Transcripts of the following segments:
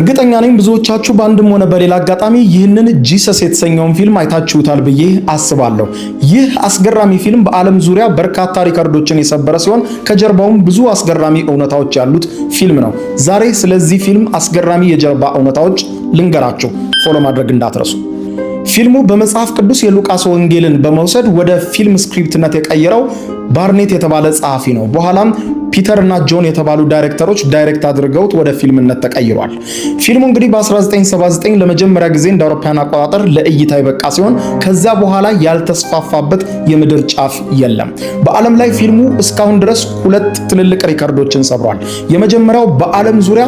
እርግጠኛ ነኝ ብዙዎቻችሁ በአንድም ሆነ በሌላ አጋጣሚ ይህንን ጂሰስ የተሰኘውን ፊልም አይታችሁታል ብዬ አስባለሁ። ይህ አስገራሚ ፊልም በዓለም ዙሪያ በርካታ ሪከርዶችን የሰበረ ሲሆን ከጀርባውም ብዙ አስገራሚ እውነታዎች ያሉት ፊልም ነው። ዛሬ ስለዚህ ፊልም አስገራሚ የጀርባ እውነታዎች ልንገራችሁ። ፎሎ ማድረግ እንዳትረሱ። ፊልሙ በመጽሐፍ ቅዱስ የሉቃስ ወንጌልን በመውሰድ ወደ ፊልም ስክሪፕትነት የቀየረው ባርኔት የተባለ ጸሐፊ ነው። በኋላም ፒተር እና ጆን የተባሉ ዳይሬክተሮች ዳይሬክት አድርገውት ወደ ፊልምነት ተቀይሯል። ፊልሙ እንግዲህ በ1979 ለመጀመሪያ ጊዜ እንደ አውሮፓውያን አቆጣጠር ለእይታ የበቃ ሲሆን ከዛ በኋላ ያልተስፋፋበት የምድር ጫፍ የለም። በዓለም ላይ ፊልሙ እስካሁን ድረስ 2 ትልልቅ ሪከርዶችን ሰብሯል። የመጀመሪያው በዓለም ዙሪያ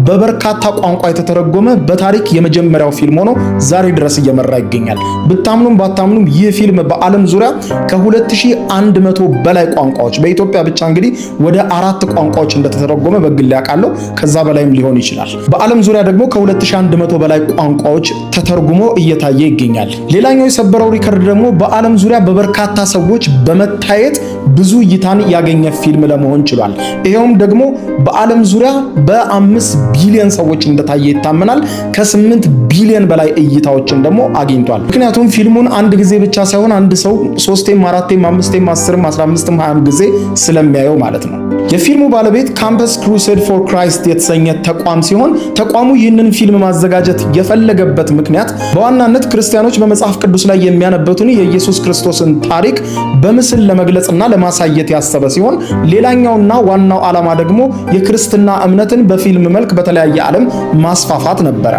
በበርካታ ቋንቋ የተተረጎመ በታሪክ የመጀመሪያው ፊልም ሆኖ ዛሬ ድረስ እየመራ ይገኛል። ብታምኑም ባታምኑም ይህ ፊልም በዓለም ዙሪያ ከ2100 በላይ ቋንቋዎች በኢትዮጵያ ብቻ እንግዲህ ወደ 4 ቋንቋዎች እንደተተረጎመ በግል ያውቃለሁ። ከዛ በላይም ሊሆን ይችላል። በዓለም ዙሪያ ደግሞ ከ2100 በላይ ቋንቋዎች ተተርጉሞ እየታየ ይገኛል። ሌላኛው የሰበረው ሪከርድ ደግሞ በዓለም ዙሪያ በበርካታ ሰዎች በመታየት ብዙ እይታን ያገኘ ፊልም ለመሆን ችሏል። ይሄውም ደግሞ በዓለም ዙሪያ በ5 ቢሊዮን ሰዎች እንደታየ ይታመናል። ከ8 ቢሊዮን በላይ እይታዎችን ደግሞ አግኝቷል። ምክንያቱም ፊልሙን አንድ ጊዜ ብቻ ሳይሆን አንድ ሰው 3ም 4ም 5ም 10ም 15ም 20ም ጊዜ ስለሚያየው ማለት ነው። የፊልሙ ባለቤት ካምፐስ ክሩሴድ ፎር ክራይስት የተሰኘ ተቋም ሲሆን ተቋሙ ይህንን ፊልም ማዘጋጀት የፈለገበት ምክንያት በዋናነት ክርስቲያኖች በመጽሐፍ ቅዱስ ላይ የሚያነቡትን የኢየሱስ ክርስቶስን ታሪክ በምስል ለመግለጽና ለማሳየት ያሰበ ሲሆን ሌላኛውና ዋናው ዓላማ ደግሞ የክርስትና እምነትን በፊልም መልክ በተለያየ ዓለም ማስፋፋት ነበረ።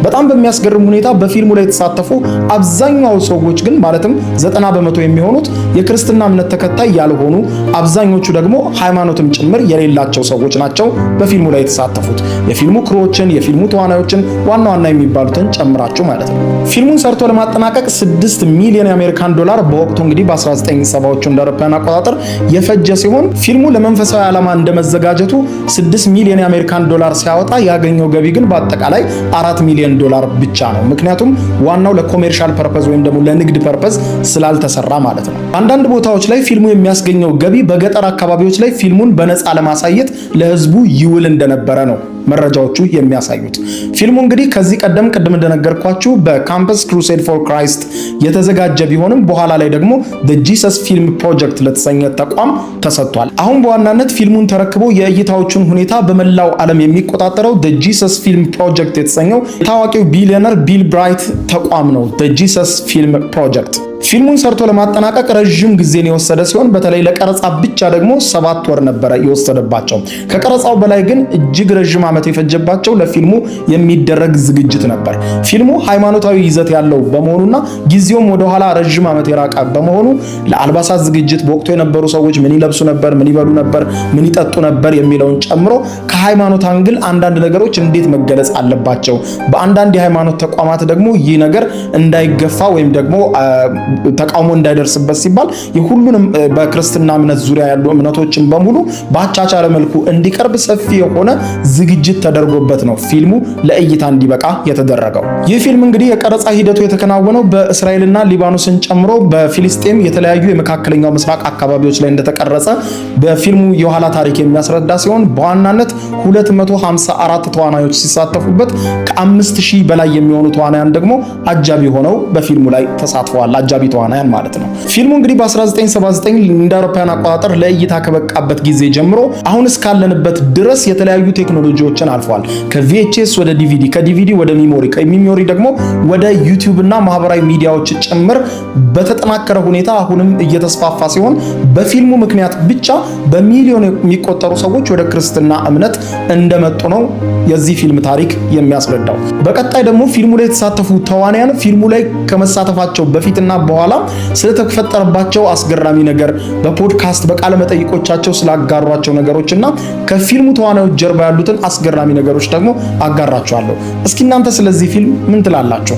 በጣም በሚያስገርም ሁኔታ በፊልሙ ላይ የተሳተፉ አብዛኛው ሰዎች ግን ማለትም 90% የሚሆኑት የክርስትና እምነት ተከታይ ያልሆኑ፣ አብዛኞቹ ደግሞ ሃይማኖትም ጭምር የሌላቸው ሰዎች ናቸው በፊልሙ ላይ የተሳተፉት። የፊልሙ ክሮችን፣ የፊልሙ ተዋናዮችን ዋና ዋና የሚባሉትን ጨምራችሁ ማለት ነው። ፊልሙን ሰርቶ ለማጠናቀቅ 6 ሚሊዮን የአሜሪካን ዶላር በወቅቱ እንግዲህ በ1970ዎቹ እንደ አውሮፓውያን አቆጣጠር የፈጀ ሲሆን ፊልሙ ለመንፈሳዊ ዓላማ እንደመዘጋጀቱ 6 ሚሊዮን የአሜሪካን ዶላር ሲያወጣ ያገኘው ገቢ ግን በአጠቃላይ 4 ሚሊዮን ዶላር ብቻ ነው። ምክንያቱም ዋናው ለኮሜርሻል ፐርፐዝ ወይም ደግሞ ለንግድ ፐርፐዝ ስላልተሰራ ማለት ነው። አንዳንድ ቦታዎች ላይ ፊልሙ የሚያስገኘው ገቢ በገጠር አካባቢዎች ላይ ፊልሙን በነፃ ለማሳየት ለህዝቡ ይውል እንደነበረ ነው መረጃዎቹ የሚያሳዩት። ፊልሙ እንግዲህ ከዚህ ቀደም ቅድም እንደነገርኳችሁ በካምፐስ ክሩሴድ ፎር ክራይስት የተዘጋጀ ቢሆንም በኋላ ላይ ደግሞ the Jesus Film Project ለተሰኘ ተቋም ተሰጥቷል። አሁን በዋናነት ፊልሙን ተረክቦ የእይታዎቹን ሁኔታ በመላው ዓለም የሚቆጣጠረው the Jesus Film Project የተሰኘው ታዋቂው ቢሊዮነር ቢል ብራይት ተቋም ነው። the Jesus Film Project ፊልሙን ሰርቶ ለማጠናቀቅ ረጅም ጊዜን የወሰደ ሲሆን በተለይ ለቀረጻ ብቻ ደግሞ 7 ወር ነበረ የወሰደባቸው። ከቀረጻው በላይ ግን እጅግ ረጅም ዓመት የፈጀባቸው ለፊልሙ የሚደረግ ዝግጅት ነበር። ፊልሙ ሃይማኖታዊ ይዘት ያለው በመሆኑና ጊዜውም ወደ ኋላ ረጅም ዓመት የራቀ በመሆኑ ለአልባሳት ዝግጅት በወቅቱ የነበሩ ሰዎች ምን ይለብሱ ነበር፣ ምን ይበሉ ነበር፣ ምን ይጠጡ ነበር የሚለውን ጨምሮ ከሃይማኖት አንግል አንዳንድ ነገሮች እንዴት መገለጽ አለባቸው፣ በአንዳንድ የሃይማኖት ተቋማት ደግሞ ይህ ነገር እንዳይገፋ ወይም ደግሞ ተቃውሞ እንዳይደርስበት ሲባል የሁሉንም በክርስትና እምነት ዙሪያ ያሉ እምነቶችን በሙሉ በአቻቻለ መልኩ እንዲቀርብ ሰፊ የሆነ ዝግጅት ተደርጎበት ነው ፊልሙ ለእይታ እንዲበቃ የተደረገው። ይህ ፊልም እንግዲህ የቀረጻ ሂደቱ የተከናወነው በእስራኤልና ሊባኖስን ጨምሮ በፊሊስጤም የተለያዩ የመካከለኛው ምስራቅ አካባቢዎች ላይ እንደተቀረጸ በፊልሙ የኋላ ታሪክ የሚያስረዳ ሲሆን በዋናነት 254 ተዋናዮች ሲሳተፉበት ከ5000 በላይ የሚሆኑ ተዋናያን ደግሞ አጃቢ ሆነው በፊልሙ ላይ ተሳትፈዋል። አጃቢ ተዋናያን ማለት ነው። ፊልሙ እንግዲህ በ1979 እንደ አውሮፓውያን አቆጣጠር ለእይታ ከበቃበት ጊዜ ጀምሮ አሁን እስካለንበት ድረስ የተለያዩ ቴክኖሎጂዎችን አልፏል። ከቪኤችኤስ ወደ ዲቪዲ፣ ከዲቪዲ ወደ ሚሞሪ፣ ከሚሞሪ ደግሞ ወደ ዩቲዩብ እና ማህበራዊ ሚዲያዎች ጭምር በተጠናከረ ሁኔታ አሁንም እየተስፋፋ ሲሆን በፊልሙ ምክንያት ብቻ በሚሊዮን የሚቆጠሩ ሰዎች ወደ ክርስትና እምነት እንደመጡ ነው የዚህ ፊልም ታሪክ የሚያስረዳው። በቀጣይ ደግሞ ፊልሙ ላይ የተሳተፉ ተዋናያን ፊልሙ ላይ ከመሳተፋቸው በፊትና በኋላ ስለተፈጠረባቸው አስገራሚ ነገር በፖድካስት በቃለ መጠይቆቻቸው ስላጋሯቸው ነገሮችና ከፊልሙ ተዋናዮች ጀርባ ያሉትን አስገራሚ ነገሮች ደግሞ አጋራችኋለሁ። እስኪ እናንተ ስለዚህ ፊልም ምን ትላላችሁ?